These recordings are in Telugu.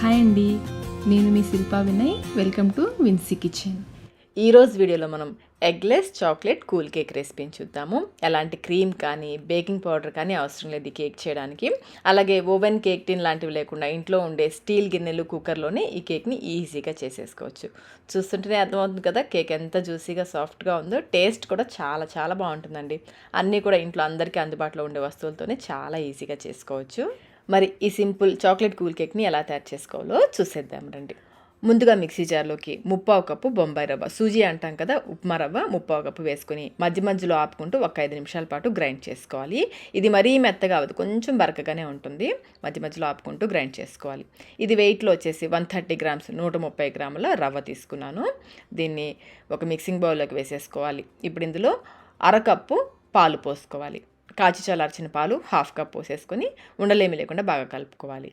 హాయ్ అండి, నేను మీ Shilpa Vinay. Welcome to Vincy kitchen. ఈరోజు వీడియోలో మనం ఎగ్లెస్ చాక్లెట్ కూల్ కేక్ రెసిపీని చూద్దాము. ఎలాంటి క్రీమ్ కానీ బేకింగ్ పౌడర్ కానీ అవసరం లేదు ఈ కేక్ చేయడానికి. అలాగే ఓవెన్ కేక్ టిన్ లాంటివి లేకుండా ఇంట్లో ఉండే స్టీల్ గిన్నెలు కుక్కర్లోనే ఈ కేక్ని ఈజీగా చేసేసుకోవచ్చు. చూస్తుంటేనే అర్థమవుతుంది కదా కేక్ ఎంత జ్యూసీగా సాఫ్ట్గా ఉందో. టేస్ట్ కూడా చాలా చాలా బాగుంటుందండి. అన్నీ కూడా ఇంట్లో అందరికీ అందుబాటులో ఉండే వస్తువులతోనే చాలా ఈజీగా చేసుకోవచ్చు. మరి ఈ సింపుల్ చాక్లెట్ కూల్ కేక్ని ఎలా తయారు చేసుకోవాలో చూసేద్దాం రండి. ముందుగా మిక్సీ జార్లోకి 3/4 కప్పు బొంబాయి రవ్వ, సూజీ అంటాం కదా, ఉప్మా రవ్వ 3/4 కప్పు వేసుకొని మధ్యలో ఆపుకుంటూ ఒక 5 నిమిషాల పాటు గ్రైండ్ చేసుకోవాలి. ఇది మరీ మెత్తగా అవ్వదు, కొంచెం బరకగానే ఉంటుంది. మధ్యలో ఆపుకుంటూ గ్రైండ్ చేసుకోవాలి. ఇది వెయిట్లో వచ్చేసి 130 గ్రామ్స్, 130 గ్రాముల రవ్వ తీసుకున్నాను. దీన్ని ఒక మిక్సింగ్ బౌల్లోకి వేసేసుకోవాలి. ఇప్పుడు ఇందులో అరకప్పు పాలు పోసుకోవాలి. కాచి చల్లార్చిన పాలు 1/2 కప్ పోసేసుకొని ఉండలేమి లేకుండా బాగా కలుపుకోవాలి.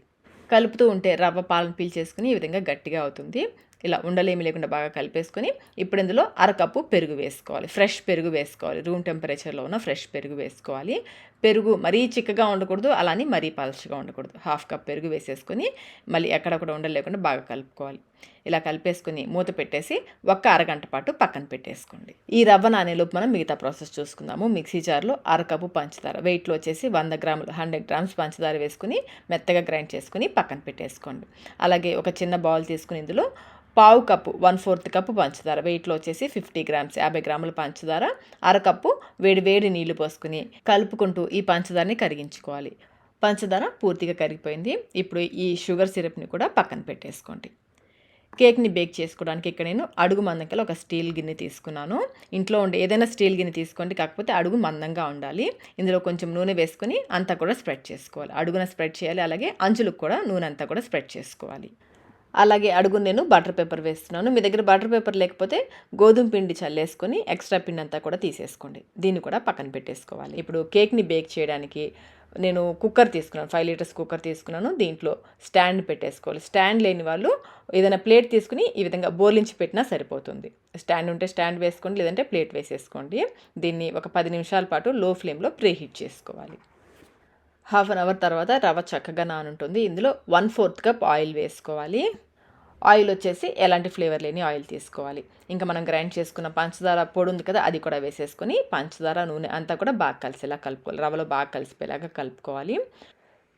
కలుపుతూ ఉంటే రవ్వ పాలను పీల్చేసుకుని ఈ విధంగా గట్టిగా అవుతుంది. ఇలా ఉండలేమి లేకుండా బాగా కలిపేసుకొని ఇప్పుడు ఇందులో అరకప్పు పెరుగు వేసుకోవాలి. ఫ్రెష్ పెరుగు వేసుకోవాలి. రూమ్ టెంపరేచర్లో ఉన్న ఫ్రెష్ పెరుగు వేసుకోవాలి. పెరుగు మరీ చిక్కగా ఉండకూడదు, అలానే మరీ పలచగా ఉండకూడదు. 1/2 కప్ పెరుగు వేసేసుకొని మళ్ళీ ఎక్కడొక్కడ ఉండలు లేకుండా బాగా కలుపుకోవాలి. ఇలా కలిపేసుకొని మూత పెట్టేసి ఒక అరగంట పాటు పక్కన పెట్టేసుకోండి. ఈ రవ్వ నానేలోపు మనం మిగతా ప్రాసెస్ చూసుకుందాము. మిక్సీ జార్లో అరకప్పు పంచదార, వెయిట్లో వచ్చేసి 100 గ్రాములు, 100 గ్రామ్స్ పంచదార వేసుకుని మెత్తగా గ్రైండ్ చేసుకుని పక్కన పెట్టేసుకోండి. అలాగే ఒక చిన్న బౌల్ తీసుకుని ఇందులో 1/2 కప్పు, 1/4 కప్పు పంచదార, వెయిట్లో వచ్చేసి 50 గ్రామ్స్, 50 గ్రాముల పంచదార, అరకప్పు వేడి నీళ్లు పోసుకుని కలుపుకుంటూ ఈ పంచదారని కరిగించుకోవాలి. పంచదార పూర్తిగా కరిగిపోయింది. ఇప్పుడు ఈ షుగర్ సిరప్ని కూడా పక్కన పెట్టేసుకోండి. కేక్ని బేక్ చేసుకోవడానికి ఇక్కడ నేను అడుగు మందంగా ఒక స్టీల్ గిన్నె తీసుకున్నాను. ఇంట్లో ఉండే ఏదైనా స్టీల్ గిన్నె తీసుకోండి, కాకపోతే అడుగు మందంగా ఉండాలి. ఇందులో కొంచెం నూనె వేసుకొని అంతా కూడా స్ప్రెడ్ చేసుకోవాలి. అడుగున స్ప్రెడ్ చేయాలి, అలాగే అంచులకు కూడా నూనె అంతా కూడా స్ప్రెడ్ చేసుకోవాలి. అలాగే అడుగు నేను బటర్ పేపర్ వేస్తున్నాను. మీ దగ్గర బటర్ పేపర్ లేకపోతే గోధుమ పిండి చల్లేసుకొని ఎక్స్ట్రా పిండి అంతా కూడా తీసేసుకోండి. దీన్ని కూడా పక్కన పెట్టేసుకోవాలి. ఇప్పుడు కేక్ని బేక్ చేయడానికి నేను కుక్కర్ తీసుకున్నాను, 5 లీటర్స్ కుక్కర్ తీసుకున్నాను. దీంట్లో స్టాండ్ పెట్టేసుకోవాలి. స్టాండ్ లేని వాళ్ళు ఏదైనా ప్లేట్ తీసుకుని ఈ విధంగా బోర్లించి పెట్టినా సరిపోతుంది. స్టాండ్ ఉంటే స్టాండ్ వేసుకోండి, లేదంటే ప్లేట్ వేసేసుకోండి. దీన్ని ఒక 10 నిమిషాల పాటు లో ఫ్లేమ్లో ప్రీహీట్ చేసుకోవాలి. 1/2 అవర్ తర్వాత రవ్వ చక్కగా నానుంటుంది. ఇందులో 1/4 కప్ ఆయిల్ వేసుకోవాలి. ఆయిల్ వచ్చేసి ఎలాంటి ఫ్లేవర్ లేని ఆయిల్ తీసుకోవాలి. ఇంకా మనం గ్రైండ్ చేసుకున్న పంచదార పొడి ఉంది కదా, అది కూడా వేసేసుకొని పంచదార నూనె అంతా కూడా బాగా కలిసేలా కలుపుకోవాలి. రవ్వలో బాగా కలిసిపోయేలాగా కలుపుకోవాలి.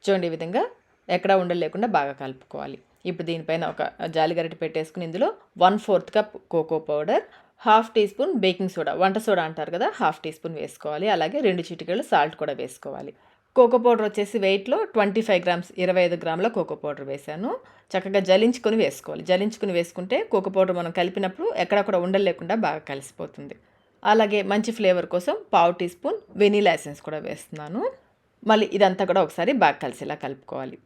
చూడండి, ఈ విధంగా ఎక్కడా ఉండలు లేకుండా బాగా కలుపుకోవాలి. ఇప్పుడు దీనిపైన ఒక జాలి గరిటె పెట్టేసుకుని ఇందులో 1/4 cup cocoa powder, 1/2 teaspoon baking soda, వంట సోడా అంటారు కదా, 1/2 టీ స్పూన్ వేసుకోవాలి. అలాగే 2 చిటికెళ్ళు సాల్ట్ కూడా వేసుకోవాలి. కోకో పౌడర్ వచ్చేసి వెయిట్లో 25 గ్రామ్స్, 25 గ్రాముల కోకో పౌడర్ వేసాను. చక్కగా జలించుకొని వేసుకోవాలి. జలించుకుని వేసుకుంటే కోకో పౌడర్ మనం కలిపినప్పుడు ఎక్కడక్కడ ఉండలు లేకుండా బాగా కలిసిపోతుంది. అలాగే మంచి ఫ్లేవర్ కోసం 1/2 టీ స్పూన్ వెనీలా ఎసెన్స్ కూడా వేస్తున్నాను. మళ్ళీ ఇదంతా కూడా ఒకసారి బాగా కలిసేలా కలుపుకోవాలి.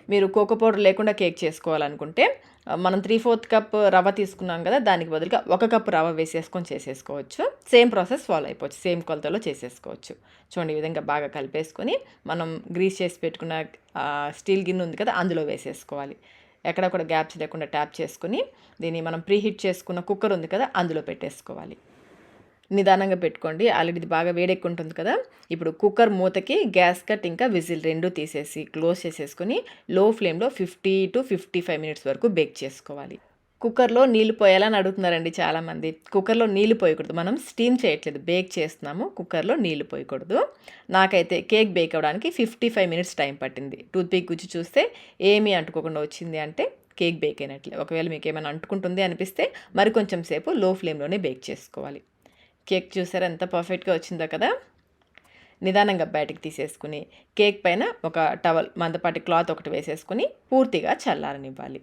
మీరు కోకో పౌడర్ లేకుండా కేక్ చేసుకోవాలనుకుంటే మనం 3/4 కప్ రవ్వ తీసుకున్నాం కదా, దానికి బదులుగా 1 కప్పు రవ్వ వేసేసుకొని చేసేసుకోవచ్చు. సేమ్ ప్రాసెస్ ఫాలో అయిపోవచ్చు, సేమ్ కొలతలో చేసేసుకోవచ్చు. చూడండి, ఈ విధంగా బాగా కలిపేసుకొని మనం గ్రీస్ చేసి పెట్టుకున్న స్టీల్ గిన్నె ఉంది కదా, అందులో వేసేసుకోవాలి. ఎక్కడ కూడా గ్యాప్స్ లేకుండా ట్యాప్ చేసుకుని దీన్ని మనం ప్రీహీట్ చేసుకున్న కుక్కర్ ఉంది కదా, అందులో పెట్టేసుకోవాలి. నిదానంగా పెట్టుకోండి, ఆల్రెడీ ఇది బాగా వేడెక్కి ఉంటుంది కదా. ఇప్పుడు కుక్కర్ మూతకి గ్యాస్ కట్ ఇంకా విజిల్ రెండూ తీసేసి క్లోజ్ చేసేసుకొని లో ఫ్లేమ్లో 50 to 55 మినిట్స్ వరకు బేక్ చేసుకోవాలి. కుక్కర్లో నీళ్లు పోయాలని అడుగుతున్నారండి చాలామంది. కుక్కర్లో నీళ్లు పోయకూడదు, మనం స్టీమ్ చేయట్లేదు, బేక్ చేస్తున్నాము. కుక్కర్లో నీళ్లు పోయకూడదు. నాకైతే కేక్ బేక్ అవ్వడానికి 55 మినిట్స్ టైం పట్టింది. టూత్పిక్ గుచ్చి చూస్తే ఏమీ అంటుకోకుండా వచ్చింది అంటే కేక్ బేక్ అయినట్లే. ఒకవేళ మీకు ఏమైనా అంటుకుంటుంది అనిపిస్తే మరి కొంచెం సేపు లో ఫ్లేమ్లోనే బేక్ చేసుకోవాలి. కేక్ చూసారా ఎంత పర్ఫెక్ట్గా వచ్చిందో కదా. నిదానంగా బయటికి తీసేసుకుని కేక్ పైన ఒక టవల్, మందపాటి క్లాత్ ఒకటి వేసేసుకుని పూర్తిగా చల్లారనివ్వాలి.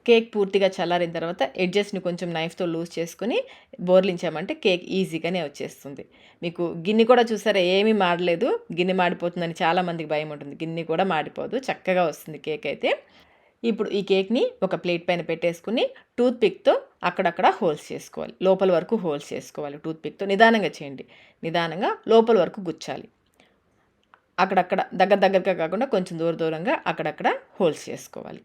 కేక్ పూర్తిగా చల్లారిన తర్వాత ఎడ్జెస్ని కొంచెం నైఫ్తో లూజ్ చేసుకుని బోర్లించామంటే కేక్ ఈజీగానే వచ్చేస్తుంది. మీకు గిన్నె కూడా చూసారా ఏమీ మాడలేదు. గిన్నె మాడిపోతుందని చాలామందికి భయం ఉంటుంది. గిన్నె కూడా మాడిపోదు, చక్కగా వస్తుంది కేక్ అయితే. ఇప్పుడు ఈ కేక్ని ఒక ప్లేట్ పైన పెట్టేసుకుని టూత్పిక్తో అక్కడక్కడ హోల్స్ చేసుకోవాలి. లోపల వరకు హోల్స్ చేసుకోవాలి. టూత్పిక్తో నిదానంగా చేయండి. నిదానంగా లోపల వరకు గుచ్చాలి. అక్కడక్కడ దగ్గరగా కాకుండా కొంచెం దూరంగా అక్కడక్కడ హోల్స్ చేసుకోవాలి.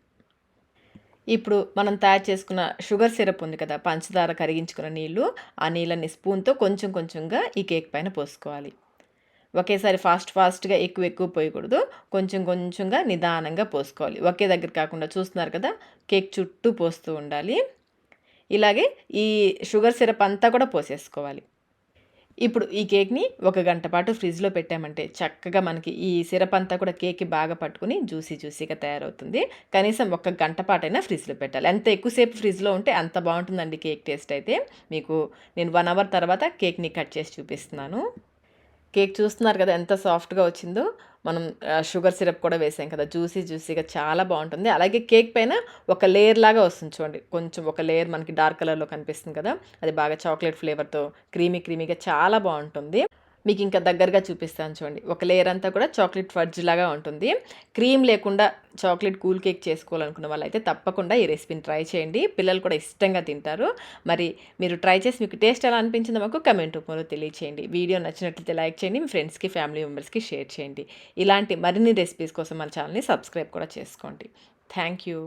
ఇప్పుడు మనం తయారు చేసుకున్న షుగర్ సిరప్ ఉంది కదా, పంచదార కరిగించుకున్న నీళ్ళు, ఆ నీళ్ళని స్పూన్తో కొంచెంగా ఈ కేక్ పైన పోసుకోవాలి. ఒకేసారి ఫాస్ట్గా ఎక్కువ పోయకూడదు. కొంచెం కొంచెంగా నిదానంగా పోసుకోవాలి. ఒకే దగ్గర కాకుండా చూస్తున్నారు కదా, కేక్ చుట్టూ పోస్తూ ఉండాలి. ఇలాగే ఈ షుగర్ సిరప్ అంతా కూడా పోసేసుకోవాలి. ఇప్పుడు ఈ కేక్ని 1 గంట పాటు ఫ్రిడ్జ్లో పెట్టామంటే చక్కగా మనకి ఈ సిరప్ అంతా కూడా కేక్కి బాగా పట్టుకుని జ్యూసీగా తయారవుతుంది. కనీసం 1 గంట పాటైనా ఫ్రిడ్జ్లో పెట్టాలి. ఎంత ఎక్కువసేపు ఫ్రిడ్జ్లో ఉంటే అంత బాగుంటుందండి కేక్ టేస్ట్ అయితే. మీకు నేను 1 అవర్ తర్వాత కేక్ని కట్ చేసి చూపిస్తున్నాను. కేక్ చూస్తున్నారు కదా ఎంత సాఫ్ట్గా వచ్చిందో. మనం షుగర్ సిరప్ కూడా వేసాం కదా, జ్యూసీగా చాలా బాగుంటుంది. అలాగే కేక్ పైన ఒక లేయర్ లాగా వస్తుంది చూడండి, కొంచెం ఒక లేయర్ మనకి డార్క్ కలర్లో కనిపిస్తుంది కదా, అది బాగా చాక్లెట్ ఫ్లేవర్తో క్రీమీగా చాలా బాగుంటుంది. మీకు ఇంకా దగ్గరగా చూపిస్తాను చూడండి. ఒక లేయర్ అంతా కూడా చాక్లెట్ ఫడ్జ్ లాగా ఉంటుంది. క్రీమ్ లేకుండా చాక్లెట్ కూల్ కేక్ చేసుకోవాలనుకున్న వాళ్ళైతే తప్పకుండా ఈ రెసిపీని ట్రై చేయండి. పిల్లలు కూడా ఇష్టంగా తింటారు. మరి మీరు ట్రై చేసి మీకు టేస్ట్ ఎలా అనిపించిందో మాకు కమెంట్ రూపంలో తెలియచేయండి. వీడియో నచ్చినట్లయితే లైక్ చేయండి, మీ ఫ్రెండ్స్కి ఫ్యామిలీ మెంబర్స్కి షేర్ చేయండి. ఇలాంటి మరిన్ని రెసిపీస్ కోసం మన ఛానల్ని సబ్స్క్రైబ్ కూడా చేసుకోండి. Thank you.